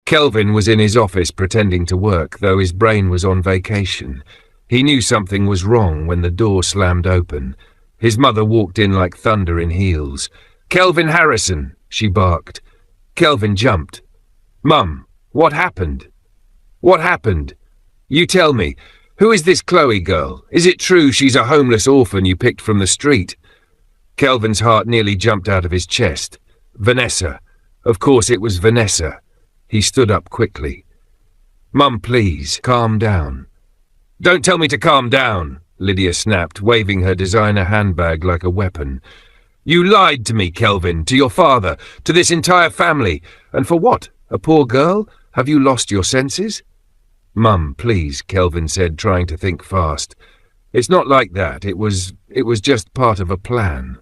Kelvin was in his office pretending to work, though his brain was on vacation. He knew something was wrong when the door slammed open. His mother walked in like thunder in heels. "Kelvin Harrison," she barked. Kelvin jumped. "Mum, what happened? What happened? You tell me. Who is this Chloe girl? Is it true she's a homeless orphan you picked from the street?" Kelvin's heart nearly jumped out of his chest. Vanessa. Of course it was Vanessa. He stood up quickly. "Mum, please, calm down." "Don't tell me to calm down," Lydia snapped, waving her designer handbag like a weapon. "You lied to me, Kelvin, to your father, to this entire family. And for what? A poor girl? Have you lost your senses?" "Mum, please," Kelvin said, trying to think fast. "It's not like that. It was just part of a plan."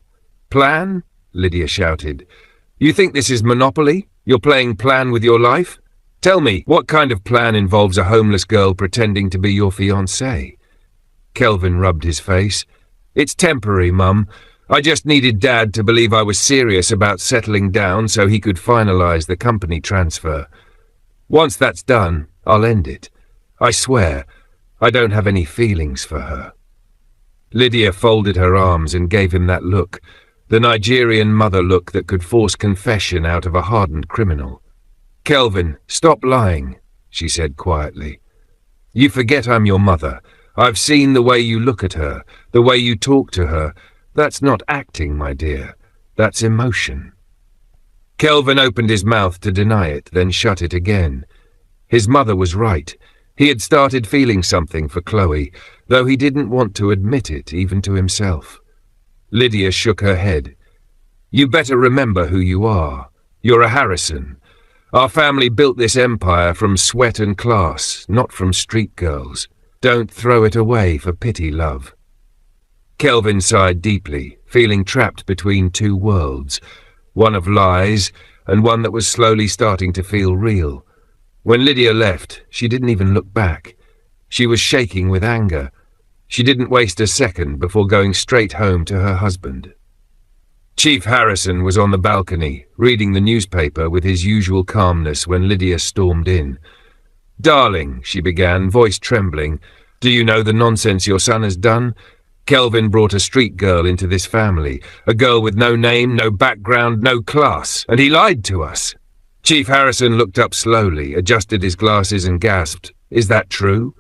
"Plan?" Lydia shouted. "You think this is Monopoly? You're playing plan with your life? Tell me, what kind of plan involves a homeless girl pretending to be your fiancée?" Kelvin rubbed his face. "It's temporary, Mum. I just needed Dad to believe I was serious about settling down so he could finalize the company transfer. Once that's done, I'll end it. I swear, I don't have any feelings for her." Lydia folded her arms and gave him that look, the Nigerian mother look that could force confession out of a hardened criminal. "Kelvin, stop lying," she said quietly. "You forget I'm your mother. I've seen the way you look at her, the way you talk to her. That's not acting, my dear. That's emotion." Kelvin opened his mouth to deny it, then shut it again. His mother was right. He had started feeling something for Chloe, though he didn't want to admit it, even to himself. Lydia shook her head. "You better remember who you are. You're a Harrison. Our family built this empire from sweat and class, not from street girls. Don't throw it away for pity, love." Kelvin sighed deeply, feeling trapped between two worlds, one of lies and one that was slowly starting to feel real. When Lydia left, she didn't even look back. She was shaking with anger. She didn't waste a second before going straight home to her husband. Chief Harrison was on the balcony, reading the newspaper with his usual calmness when Lydia stormed in. "Darling," she began, voice trembling, "do you know the nonsense your son has done? Kelvin brought a street girl into this family, a girl with no name, no background, no class, and he lied to us." Chief Harrison looked up slowly, adjusted his glasses and gasped, "Is that true?"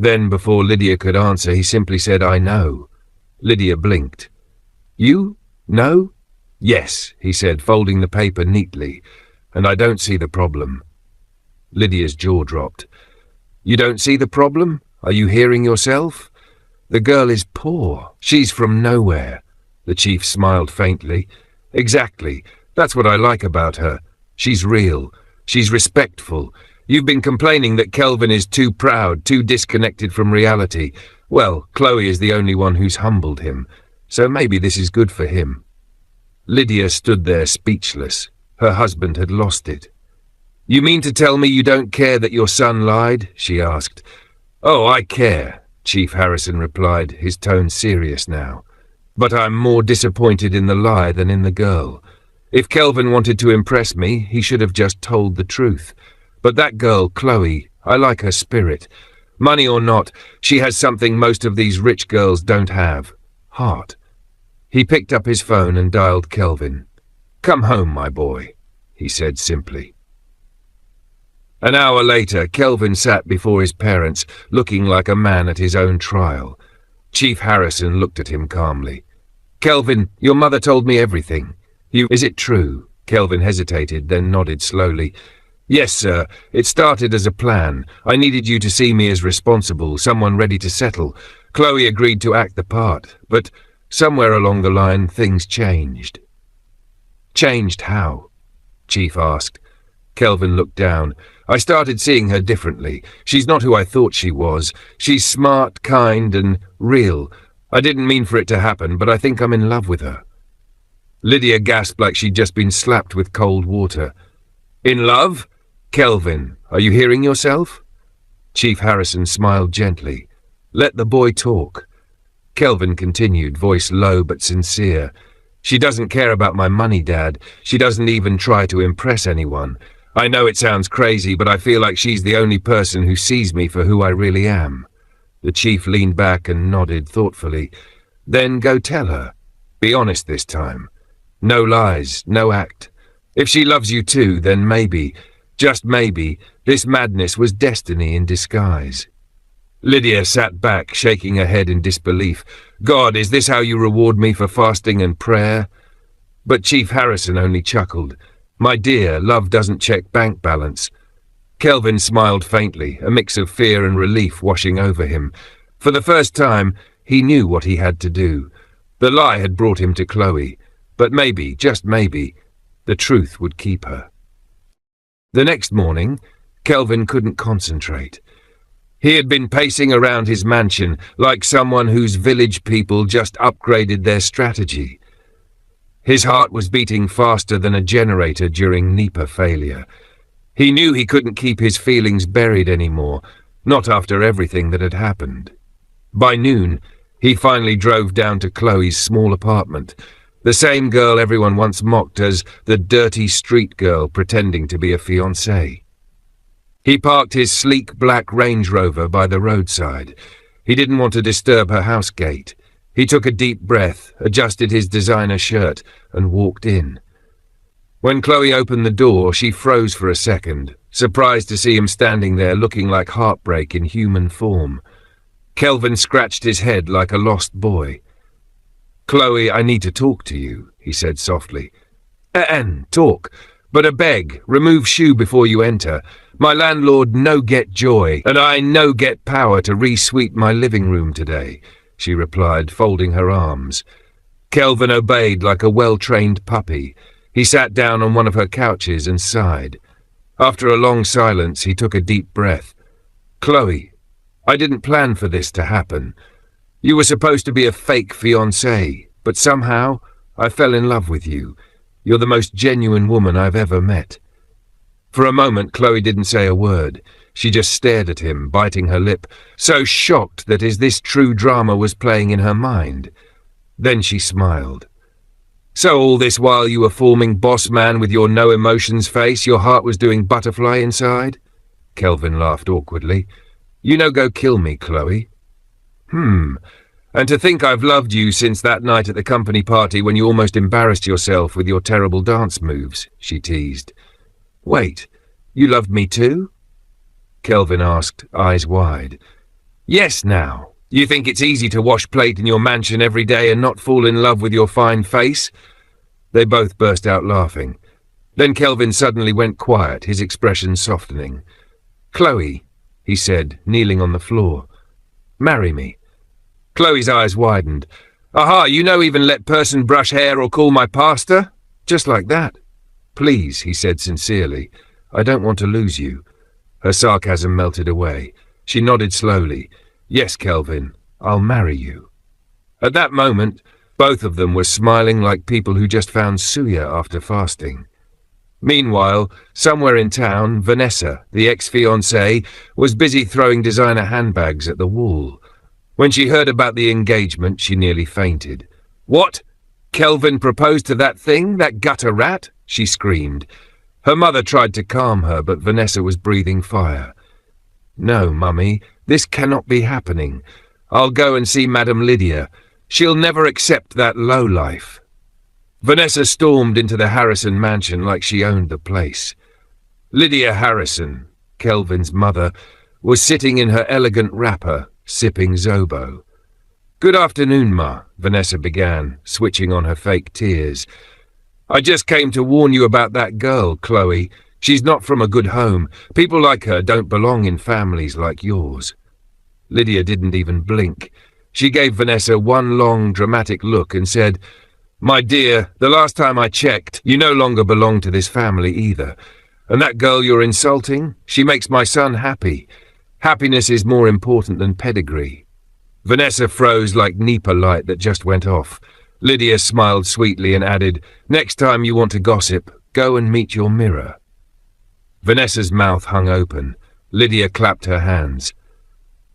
Then, before Lydia could answer, he simply said, "I know." Lydia blinked. "You know?" "Yes," he said, folding the paper neatly, "and I don't see the problem." Lydia's jaw dropped. "You don't see the problem? Are you hearing yourself? The girl is poor. She's from nowhere." The chief smiled faintly. "Exactly. That's what I like about her. She's real. She's respectful. You've been complaining that Kelvin is too proud, too disconnected from reality. Well, Chloe is the only one who's humbled him, so maybe this is good for him." Lydia stood there speechless. Her husband had lost it. "You mean to tell me you don't care that your son lied?" she asked. "Oh, I care," Chief Harrison replied, his tone serious now. "But I'm more disappointed in the lie than in the girl. If Kelvin wanted to impress me, he should have just told the truth. But that girl, Chloe, I like her spirit. Money or not, she has something most of these rich girls don't have. Heart." He picked up his phone and dialed Kelvin. "Come home, my boy," he said simply. An hour later, Kelvin sat before his parents, looking like a man at his own trial. Chief Harrison looked at him calmly. "Kelvin, your mother told me everything. Is it true?" Kelvin hesitated, then nodded slowly. "Yes, sir. It started as a plan. I needed you to see me as responsible, someone ready to settle. Chloe agreed to act the part, but somewhere along the line things changed." "Changed how?" Chief asked. Kelvin looked down. "I started seeing her differently. She's not who I thought she was. She's smart, kind, and real. I didn't mean for it to happen, but I think I'm in love with her." Lydia gasped like she'd just been slapped with cold water. "In love? Kelvin, are you hearing yourself?" Chief Harrison smiled gently. "Let the boy talk." Kelvin continued, voice low but sincere. "She doesn't care about my money, Dad. She doesn't even try to impress anyone. I know it sounds crazy, but I feel like she's the only person who sees me for who I really am." The chief leaned back and nodded thoughtfully. "Then go tell her. Be honest this time. No lies, no act. If she loves you too, then maybe, just maybe, this madness was destiny in disguise." Lydia sat back, shaking her head in disbelief. "God, is this how you reward me for fasting and prayer?" But Chief Harrison only chuckled. "My dear, love doesn't check bank balance." Kelvin smiled faintly, a mix of fear and relief washing over him. For the first time, he knew what he had to do. The lie had brought him to Chloe, but maybe, just maybe, the truth would keep her. The next morning, Kelvin couldn't concentrate. He had been pacing around his mansion like someone whose village people just upgraded their strategy. His heart was beating faster than a generator during NEPA failure. He knew he couldn't keep his feelings buried anymore, not after everything that had happened. By noon, he finally drove down to Chloe's small apartment, the same girl everyone once mocked as the dirty street girl pretending to be a fiancée. He parked his sleek black Range Rover by the roadside. He didn't want to disturb her house gate. He took a deep breath, adjusted his designer shirt, and walked in. When Chloe opened the door, she froze for a second, surprised to see him standing there looking like heartbreak in human form. Kelvin scratched his head like a lost boy. "Chloe, I need to talk to you," he said softly. Talk. But I beg, remove shoe before you enter. My landlord no get joy, and I no get power to re-sweep my living room today," she replied, folding her arms. Kelvin obeyed like a well-trained puppy. He sat down on one of her couches and sighed. After a long silence, he took a deep breath. "Chloe, I didn't plan for this to happen. You were supposed to be a fake fiancée, but somehow I fell in love with you. You're the most genuine woman I've ever met." For a moment, Chloe didn't say a word. She just stared at him, biting her lip, so shocked that this true drama was playing in her mind. Then she smiled. "So all this while you were forming boss man with your no-emotions face, your heart was doing butterfly inside?" Kelvin laughed awkwardly. "You no go kill me, Chloe." And to think I've loved you since that night at the company party when you almost embarrassed yourself with your terrible dance moves," she teased. "Wait, you loved me too?" Kelvin asked, eyes wide. "Yes, now. You think it's easy to wash plate in your mansion every day and not fall in love with your fine face?" They both burst out laughing. Then Kelvin suddenly went quiet, his expression softening. "Chloe," he said, kneeling on the floor, "marry me." Chloe's eyes widened. "Aha, you no even let person brush hair or call my pastor?" "Just like that." "Please," he said sincerely, "I don't want to lose you." Her sarcasm melted away. She nodded slowly. "Yes, Kelvin, I'll marry you." At that moment, both of them were smiling like people who just found suya after fasting. Meanwhile, somewhere in town, Vanessa, the ex-fiancée, was busy throwing designer handbags at the wall. When she heard about the engagement, she nearly fainted. "What? Kelvin proposed to that thing, that gutter rat?" she screamed. Her mother tried to calm her, but Vanessa was breathing fire. "No, Mummy, this cannot be happening. I'll go and see Madame Lydia. She'll never accept that lowlife." Vanessa stormed into the Harrison mansion like she owned the place. Lydia Harrison, Kelvin's mother, was sitting in her elegant wrapper, sipping Zobo. "Good afternoon, Ma," Vanessa began, switching on her fake tears. "I just came to warn you about that girl, Chloe. She's not from a good home. People like her don't belong in families like yours." Lydia didn't even blink. She gave Vanessa one long, dramatic look and said, "My dear, the last time I checked, you no longer belong to this family either. And that girl you're insulting, she makes my son happy. Happiness is more important than pedigree." Vanessa froze like NEPA light that just went off. Lydia smiled sweetly and added, "Next time you want to gossip, go and meet your mirror." Vanessa's mouth hung open. Lydia clapped her hands.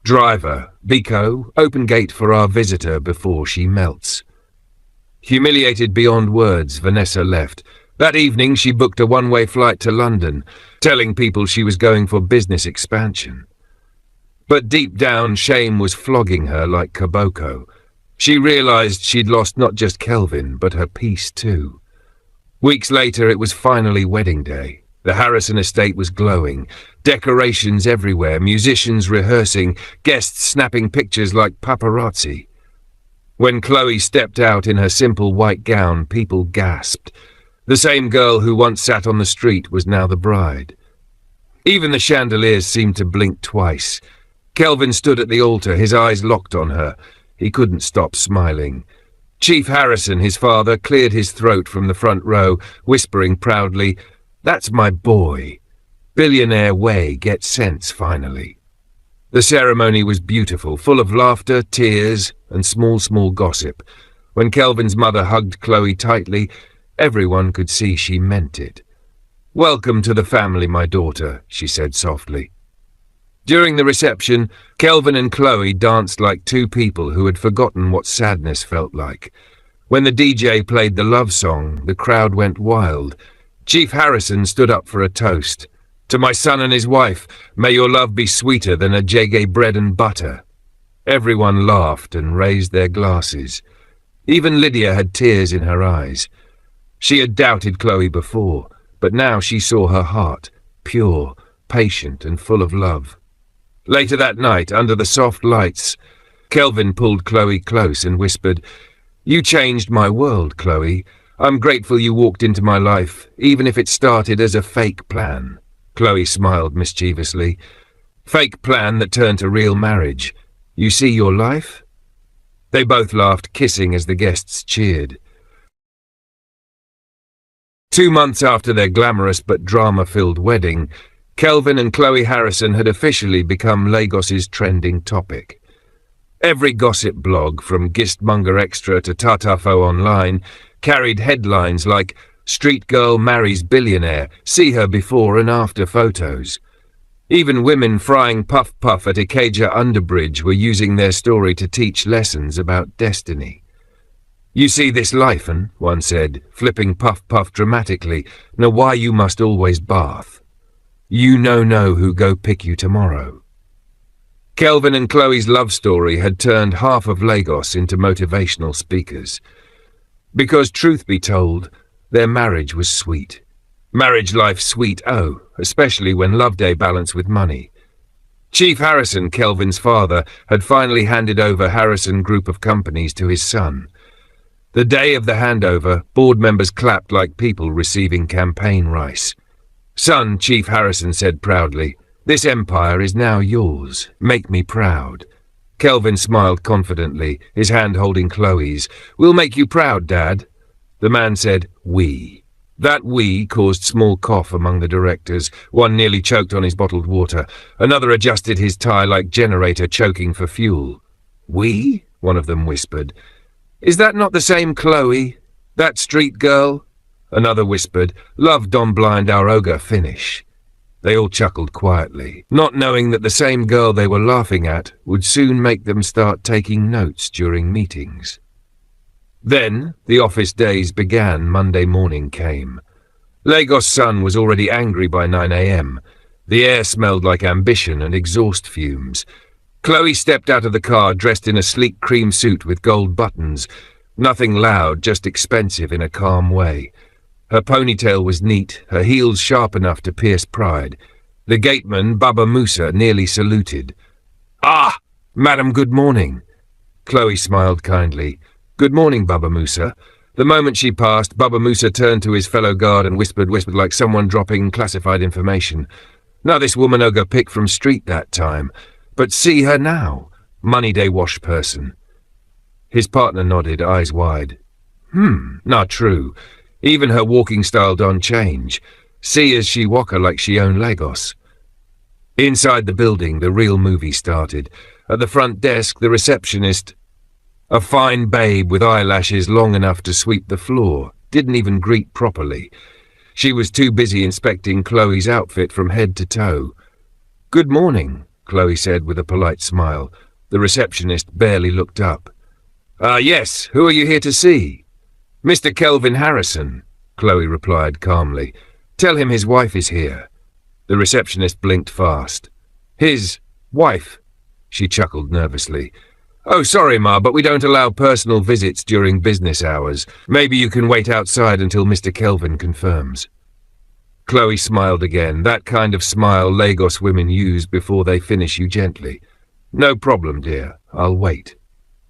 "Driver, Biko, open gate for our visitor before she melts." Humiliated beyond words, Vanessa left. That evening she booked a one-way flight to London, telling people she was going for business expansion. But deep down, shame was flogging her like koboko. She realized she'd lost not just Kelvin, but her peace too. Weeks later, it was finally wedding day. The Harrison estate was glowing, decorations everywhere, musicians rehearsing, guests snapping pictures like paparazzi. When Chloe stepped out in her simple white gown, people gasped. The same girl who once sat on the street was now the bride. Even the chandeliers seemed to blink twice. Kelvin stood at the altar, his eyes locked on her. He couldn't stop smiling. Chief Harrison, his father, cleared his throat from the front row, whispering proudly, "That's my boy. Billionaire way gets sense finally." The ceremony was beautiful, full of laughter, tears, and small gossip. When Kelvin's mother hugged Chloe tightly, everyone could see she meant it. "Welcome to the family, my daughter," she said softly. During the reception, Kelvin and Chloe danced like two people who had forgotten what sadness felt like. When the DJ played the love song, the crowd went wild. Chief Harrison stood up for a toast. "To my son and his wife, may your love be sweeter than a jagay bread and butter." Everyone laughed and raised their glasses. Even Lydia had tears in her eyes. She had doubted Chloe before, but now she saw her heart, pure, patient, and full of love. Later that night, under the soft lights, Kelvin pulled Chloe close and whispered, "You changed my world, Chloe. I'm grateful you walked into my life, even if it started as a fake plan." Chloe smiled mischievously. "Fake plan that turned to real marriage. You see your life?" They both laughed, kissing as the guests cheered. 2 months after their glamorous but drama-filled wedding, Kelvin and Chloe Harrison had officially become Lagos's trending topic. Every gossip blog, from Gistmonger Extra to Tatafo Online, carried headlines like "Street Girl Marries Billionaire, See Her Before and After Photos." Even women frying puff-puff at Ikeja Underbridge were using their story to teach lessons about destiny. "You see this lifen," one said, flipping puff-puff dramatically, "now why you must always bath. You know who go pick you tomorrow." Kelvin and Chloe's love story had turned half of Lagos into motivational speakers. Because, truth be told, their marriage was sweet. Marriage life sweet, especially when love day balanced with money. Chief Harrison, Kelvin's father, had finally handed over Harrison Group of Companies to his son. The day of the handover, board members clapped like people receiving campaign rice. "Son," Chief Harrison said proudly, "this empire is now yours. Make me proud." Kelvin smiled confidently, his hand holding Chloe's. "We'll make you proud, Dad." The man said, "We." That "we" caused small cough among the directors. One nearly choked on his bottled water. Another adjusted his tie like generator choking for fuel. "We?" one of them whispered. "Is that not the same Chloe? That street girl?" Another whispered, "Love Don Blind Aroga finish." They all chuckled quietly, not knowing that the same girl they were laughing at would soon make them start taking notes during meetings. Then, the office days began. Monday morning came. Lagos' sun was already angry by 9 a.m. The air smelled like ambition and exhaust fumes. Chloe stepped out of the car dressed in a sleek cream suit with gold buttons. Nothing loud, just expensive in a calm way. Her ponytail was neat, her heels sharp enough to pierce pride. The gateman, Baba Musa, nearly saluted. "Ah, madam, good morning." Chloe smiled kindly. "Good morning, Baba Musa." The moment she passed, Baba Musa turned to his fellow guard and whispered like someone dropping classified information. "Now this woman Oga picked from street that time. But see her now, money day wash person." His partner nodded, eyes wide. Not true. Even her walking style don't change. See as she walk her like she owned Lagos." Inside the building, the real movie started. At the front desk, the receptionist, a fine babe with eyelashes long enough to sweep the floor, didn't even greet properly. She was too busy inspecting Chloe's outfit from head to toe. "Good morning," Chloe said with a polite smile. The receptionist barely looked up. Yes, who are you here to see?" "Mr. Kelvin Harrison." Chloe replied calmly. "Tell him his wife is here." The receptionist blinked fast. "His wife?" She chuckled nervously. "Oh, sorry, Ma, but we don't allow personal visits during business hours. Maybe you can wait outside until Mr. Kelvin confirms." Chloe smiled again, that kind of smile Lagos women use before they finish you gently. "No problem, dear. I'll wait."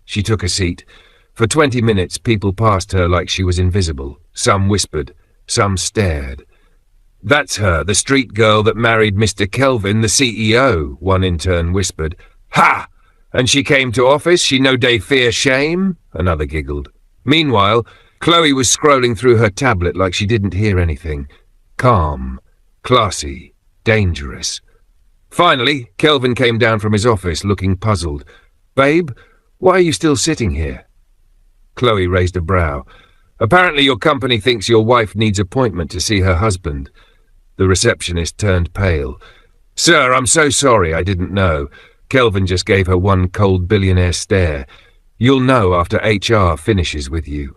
She took a seat. For 20 minutes, people passed her like she was invisible. Some whispered, some stared. "That's her, the street girl that married Mr. Kelvin, the CEO," one intern whispered. "Ha! And she came to office, she no day fear shame?" Another giggled. Meanwhile, Chloe was scrolling through her tablet like she didn't hear anything. Calm, classy, dangerous. Finally, Kelvin came down from his office looking puzzled. "Babe, why are you still sitting here?" Chloe raised a brow. "Apparently your company thinks your wife needs appointment to see her husband." The receptionist turned pale. "Sir, I'm so sorry, I didn't know." Kelvin just gave her one cold billionaire stare. "You'll know after HR finishes with you."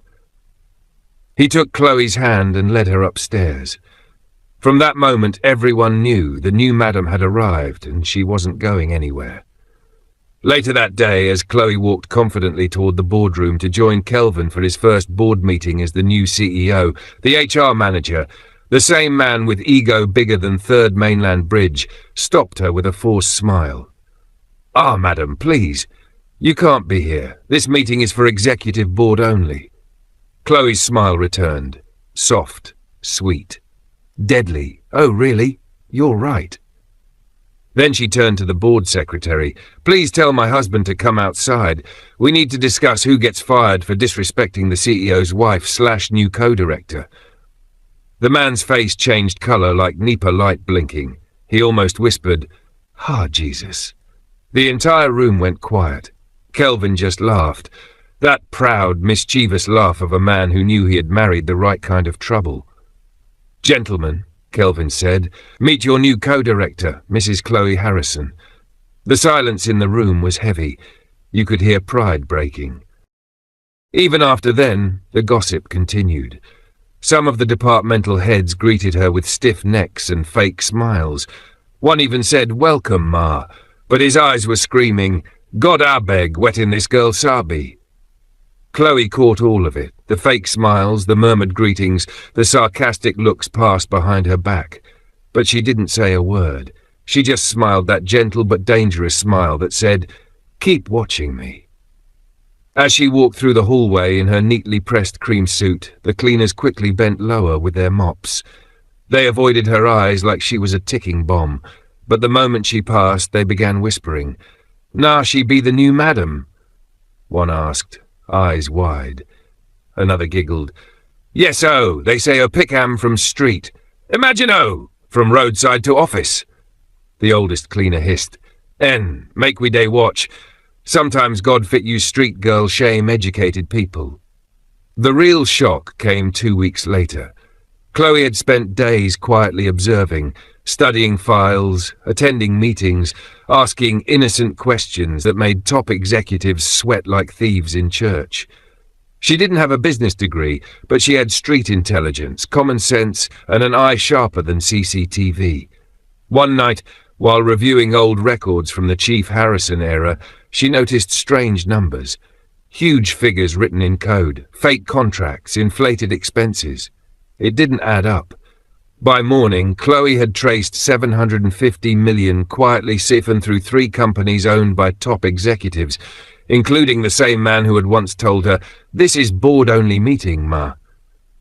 He took Chloe's hand and led her upstairs. From that moment, everyone knew the new madam had arrived and she wasn't going anywhere. Later that day, as Chloe walked confidently toward the boardroom to join Kelvin for his first board meeting as the new CEO, the HR manager, the same man with ego bigger than Third Mainland Bridge, stopped her with a forced smile. "Ah, madam, please. You can't be here. This meeting is for executive board only." Chloe's smile returned. Soft, sweet. Deadly. "Oh, really? You're right." Then she turned to the board secretary. "Please tell my husband to come outside. We need to discuss who gets fired for disrespecting the CEO's wife/new co-director." The man's face changed color like NEPA light blinking. He almost whispered, "Ah, Jesus." The entire room went quiet. Kelvin just laughed. That proud, mischievous laugh of a man who knew he had married the right kind of trouble. "Gentlemen," Kelvin said, "meet your new co-director, Mrs. Chloe Harrison." The silence in the room was heavy. You could hear pride breaking. Even after then, the gossip continued. Some of the departmental heads greeted her with stiff necks and fake smiles. One even said, "Welcome, Ma," but his eyes were screaming, "God I beg, wetting this girl Sabi." Chloe caught all of it, the fake smiles, the murmured greetings, the sarcastic looks passed behind her back. But she didn't say a word. She just smiled that gentle but dangerous smile that said, "Keep watching me." As she walked through the hallway in her neatly pressed cream suit, the cleaners quickly bent lower with their mops. They avoided her eyes like she was a ticking bomb, but the moment she passed, they began whispering, "Nah, she be the new madam?" One asked, eyes wide. Another giggled. "Yes-o, they say o pick-am from street. Imagine-o, from roadside to office." The oldest cleaner hissed, make we day watch. Sometimes God fit you street girl shame educated people." The real shock came 2 weeks later. Chloe had spent days quietly observing, studying files, attending meetings, asking innocent questions that made top executives sweat like thieves in church. She didn't have a business degree, but she had street intelligence, common sense, and an eye sharper than CCTV. One night, while reviewing old records from the Chief Harrison era, she noticed strange numbers. Huge figures written in code, fake contracts, inflated expenses. It didn't add up. By morning, Chloe had traced 750 million quietly siphoned through 3 companies owned by top executives, including the same man who had once told her, "This is board-only meeting, Ma."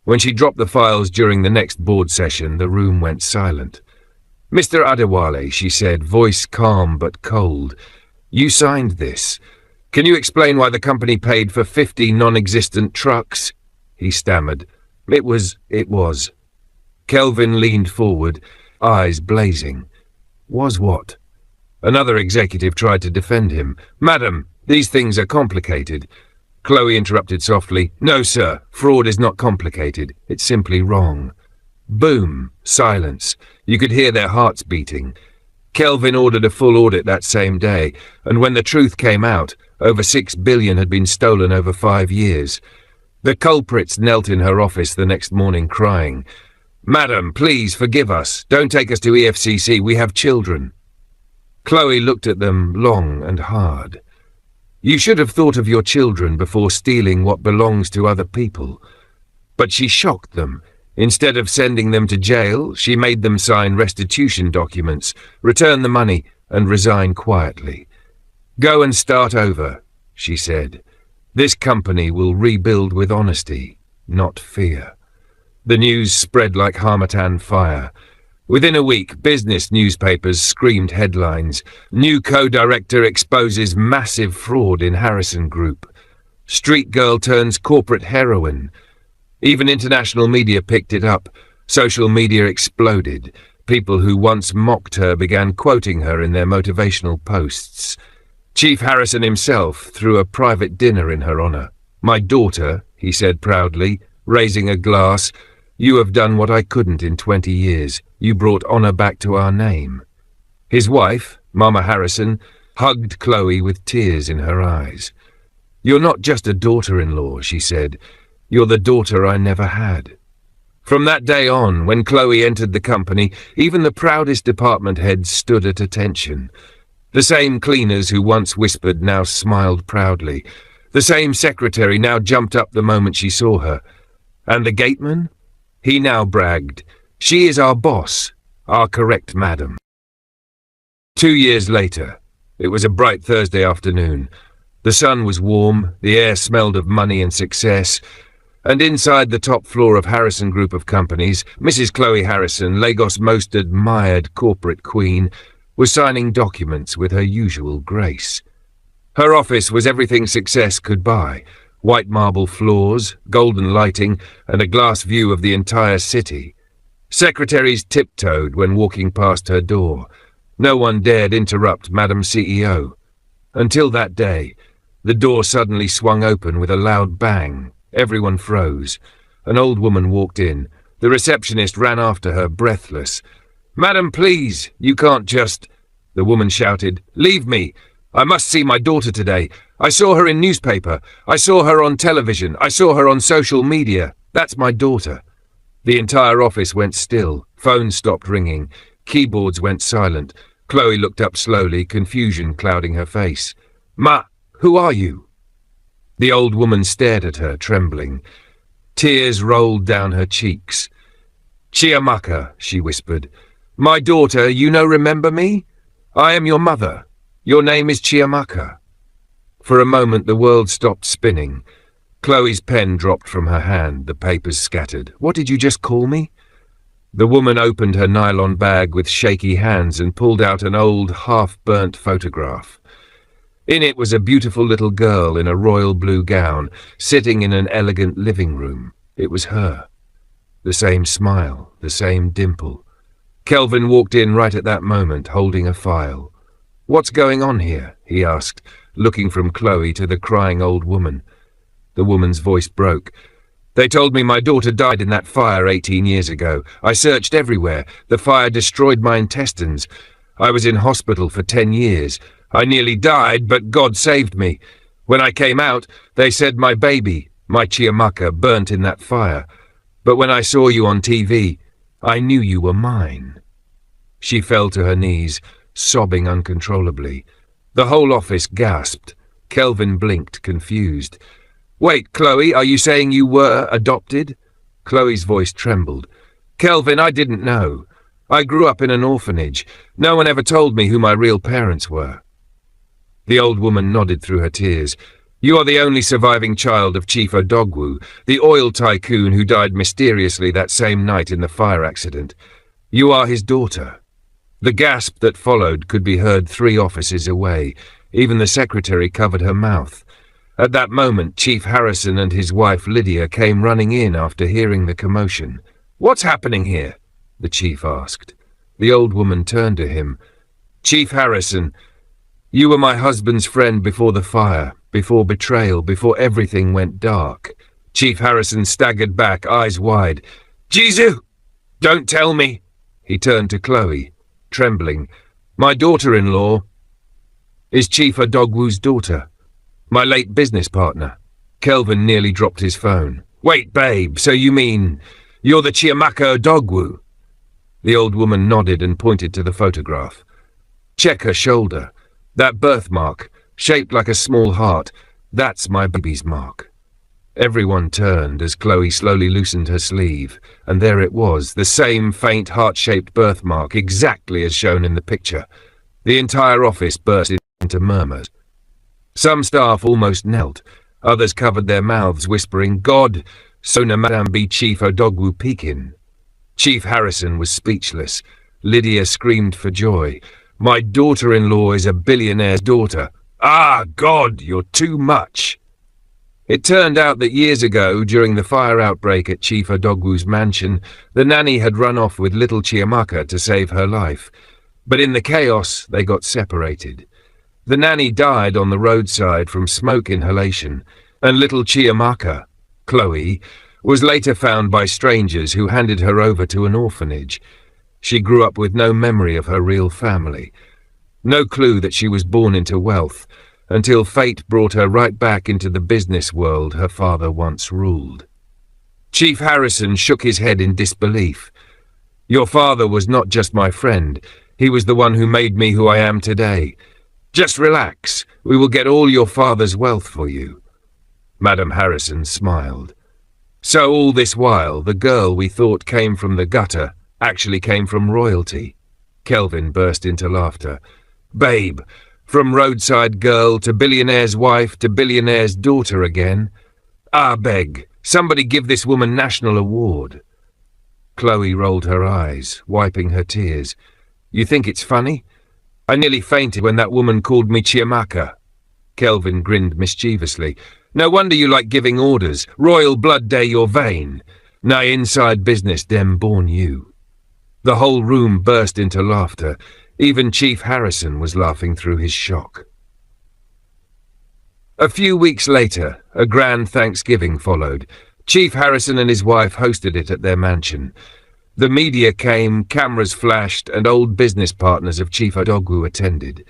When she dropped the files during the next board session, the room went silent. "Mr. Adewale," she said, voice calm but cold, "you signed this. Can you explain why the company paid for 50 non-existent trucks?" He stammered. It was. Kelvin leaned forward, eyes blazing. Was what? Another executive tried to defend him. "Madam, these things are complicated." Chloe interrupted softly. "No, sir, fraud is not complicated. It's simply wrong." Boom, silence. You could hear their hearts beating. Kelvin ordered a full audit that same day, and when the truth came out, over 6 billion had been stolen over 5 years. The culprits knelt in her office the next morning crying, "Madam, please forgive us. Don't take us to EFCC. We have children." Chloe looked at them long and hard. "You should have thought of your children before stealing what belongs to other people." But she shocked them. Instead of sending them to jail, she made them sign restitution documents, return the money, and resign quietly. "Go and start over," she said. "This company will rebuild with honesty, not fear." The news spread like Harmattan fire. Within a week, business newspapers screamed headlines. "New co-director exposes massive fraud in Harrison Group." "Street girl turns corporate heroine." Even international media picked it up. Social media exploded. People who once mocked her began quoting her in their motivational posts. Chief Harrison himself threw a private dinner in her honor. "My daughter," he said proudly, raising a glass, "you have done what I couldn't in 20 years. You brought honor back to our name." His wife, Mama Harrison, hugged Chloe with tears in her eyes. "You're not just a daughter-in-law," she said. "You're the daughter I never had." From that day on, when Chloe entered the company, even the proudest department heads stood at attention. The same cleaners who once whispered now smiled proudly. The same secretary now jumped up the moment she saw her. And the gateman? He now bragged, "She is our boss, our correct madam." 2 years later, it was a bright Thursday afternoon. The sun was warm, the air smelled of money and success, and inside the top floor of Harrison Group of Companies, Mrs. Chloe Harrison, Lagos' most admired corporate queen, was signing documents with her usual grace. Her office was everything success could buy: white marble floors, golden lighting, and a glass view of the entire city. Secretaries tiptoed when walking past her door. No one dared interrupt Madam CEO. Until that day, the door suddenly swung open with a loud bang. Everyone froze. An old woman walked in. The receptionist ran after her, breathless. "Madam, please, you can't just—" The woman shouted, "Leave me! I must see my daughter today. I saw her in newspaper. I saw her on television. I saw her on social media. That's my daughter." The entire office went still. Phones stopped ringing. Keyboards went silent. Chloe looked up slowly, confusion clouding her face. "Ma, who are you?" The old woman stared at her, trembling. Tears rolled down her cheeks. "Chiamaka," she whispered. "My daughter, you remember me? I am your mother. Your name is Chiamaka." For a moment the world stopped spinning. Chloe's pen dropped from her hand, the papers scattered. "What did you just call me?" The woman opened her nylon bag with shaky hands and pulled out an old, half-burnt photograph. In it was a beautiful little girl in a royal blue gown, sitting in an elegant living room. It was her. The same smile, the same dimple. Kelvin walked in right at that moment, holding a file. "What's going on here?" he asked, looking from Chloe to the crying old woman. The woman's voice broke. "They told me my daughter died in that fire 18 years ago. I searched everywhere. The fire destroyed my intestines. I was in hospital for 10 years. I nearly died, but God saved me. When I came out, they said my baby, my Chiamaka, burnt in that fire. But when I saw you on TV, I knew you were mine." She fell to her knees, sobbing uncontrollably. The whole office gasped. Kelvin blinked, confused. "Wait, Chloe, are you saying you were adopted?" Chloe's voice trembled. "Kelvin, I didn't know. I grew up in an orphanage. No one ever told me who my real parents were." The old woman nodded through her tears. "You are the only surviving child of Chief Odogwu, the oil tycoon who died mysteriously that same night in the fire accident. You are his daughter." The gasp that followed could be heard 3 offices away. Even the secretary covered her mouth. At that moment, Chief Harrison and his wife Lydia came running in after hearing the commotion. "What's happening here?" the chief asked. The old woman turned to him. "Chief Harrison, you were my husband's friend before the fire, before betrayal, before everything went dark." Chief Harrison staggered back, eyes wide. "Jizu! Don't tell me!" He turned to Chloe, trembling. "My daughter-in-law is Chief Odogwu's daughter, my late business partner." Kelvin nearly dropped his phone. Wait, babe, so you mean you're the Chiamaka Odogwu? The old woman nodded and pointed to the photograph. Check her shoulder. That birthmark, shaped like a small heart, that's my baby's mark. Everyone turned as Chloe slowly loosened her sleeve, and there it was, the same faint heart-shaped birthmark, exactly as shown in the picture. The entire office burst into murmurs. Some staff almost knelt. Others covered their mouths, whispering, God, Sona Madam be Chief Odogwu Pekin. Chief Harrison was speechless. Lydia screamed for joy. My daughter-in-law is a billionaire's daughter. Ah, God, you're too much. It turned out that years ago, during the fire outbreak at Chief Odogwu's mansion, the nanny had run off with little Chiamaka to save her life. But in the chaos, they got separated. The nanny died on the roadside from smoke inhalation, and little Chiamaka, Chloe, was later found by strangers who handed her over to an orphanage. She grew up with no memory of her real family, no clue that she was born into wealth, until fate brought her right back into the business world her father once ruled. Chief Harrison shook his head in disbelief. Your father was not just my friend, he was the one who made me who I am today. Just relax, we will get all your father's wealth for you. Madam Harrison smiled. So all this while, the girl we thought came from the gutter actually came from royalty. Kelvin burst into laughter. Babe, from roadside girl to billionaire's wife to billionaire's daughter again. Ah, beg, somebody give this woman national award. Chloe rolled her eyes, wiping her tears. You think it's funny? I nearly fainted when that woman called me Chiamaka. Kelvin grinned mischievously. No wonder you like giving orders. Royal blood day your vein. Nay, inside business dem born you. The whole room burst into laughter. Even Chief Harrison was laughing through his shock. A few weeks later, a grand Thanksgiving followed. Chief Harrison and his wife hosted it at their mansion. The media came, cameras flashed, and old business partners of Chief Odogwu attended.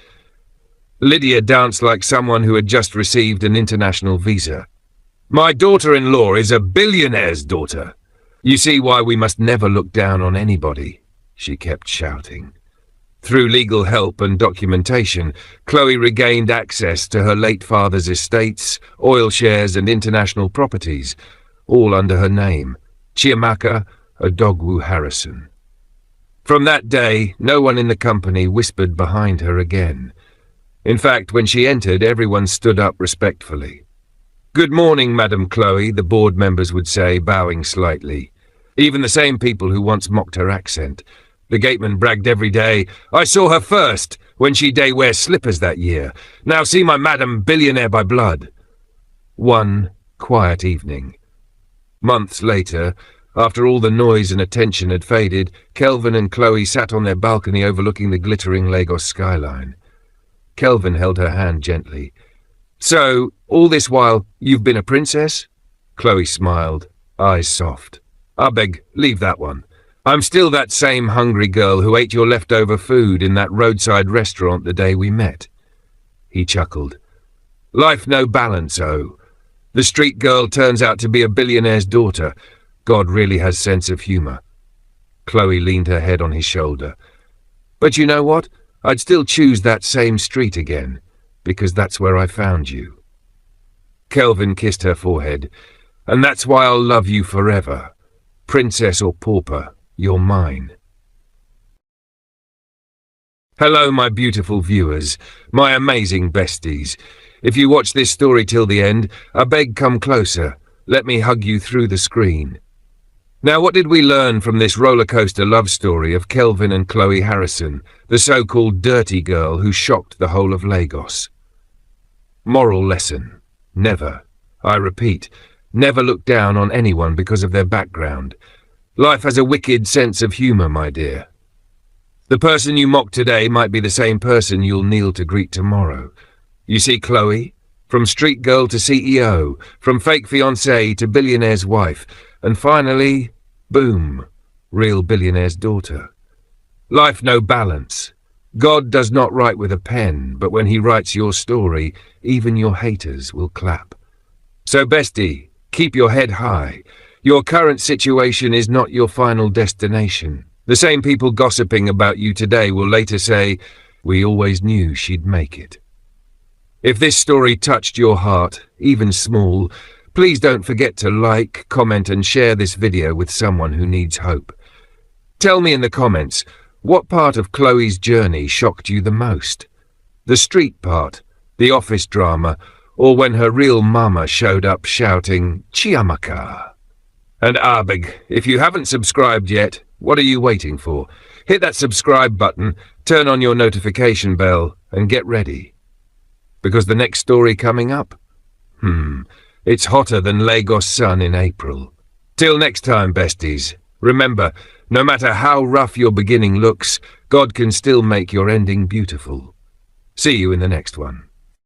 Lydia danced like someone who had just received an international visa. My daughter-in-law is a billionaire's daughter. You see why we must never look down on anybody, she kept shouting. Through legal help and documentation, Chloe regained access to her late father's estates, oil shares and international properties, all under her name, Chiamaka Odogwu Harrison. From that day, no one in the company whispered behind her again. In fact, when she entered, everyone stood up respectfully. Good morning, Madam Chloe, the board members would say, bowing slightly. Even the same people who once mocked her accent. The gateman bragged every day, I saw her first, when she day wear slippers that year. Now see my madam billionaire by blood. One quiet evening. Months later, after all the noise and attention had faded, Kelvin and Chloe sat on their balcony overlooking the glittering Lagos skyline. Kelvin held her hand gently. So, all this while, you've been a princess? Chloe smiled, eyes soft. I beg, leave that one. I'm still that same hungry girl who ate your leftover food in that roadside restaurant the day we met. He chuckled. Life no balance, oh. The street girl turns out to be a billionaire's daughter. God really has sense of humour. Chloe leaned her head on his shoulder. But you know what? I'd still choose that same street again, because that's where I found you. Kelvin kissed her forehead. And that's why I'll love you forever. Princess or pauper, you're mine. Hello, my beautiful viewers, my amazing besties. If you watch this story till the end, I beg come closer. Let me hug you through the screen. Now, what did we learn from this rollercoaster love story of Kelvin and Chloe Harrison, the so-called dirty girl who shocked the whole of Lagos? Moral lesson. Never, I repeat, never look down on anyone because of their background. Life has a wicked sense of humour, my dear. The person you mock today might be the same person you'll kneel to greet tomorrow. You see, Chloe? From street girl to CEO, from fake fiancée to billionaire's wife, and finally, boom, real billionaire's daughter. Life no balance. God does not write with a pen, but when he writes your story, even your haters will clap. So bestie, keep your head high. Your current situation is not your final destination. The same people gossiping about you today will later say, "We always knew she'd make it." If this story touched your heart, even small, please don't forget to like, comment and share this video with someone who needs hope. Tell me in the comments, what part of Chloe's journey shocked you the most? The street part, the office drama, or when her real mama showed up shouting, "Chiamaka"? And Abig, if you haven't subscribed yet, what are you waiting for? Hit that subscribe button, turn on your notification bell, and get ready. Because the next story coming up? It's hotter than Lagos sun in April. Till next time, besties. Remember, no matter how rough your beginning looks, God can still make your ending beautiful. See you in the next one.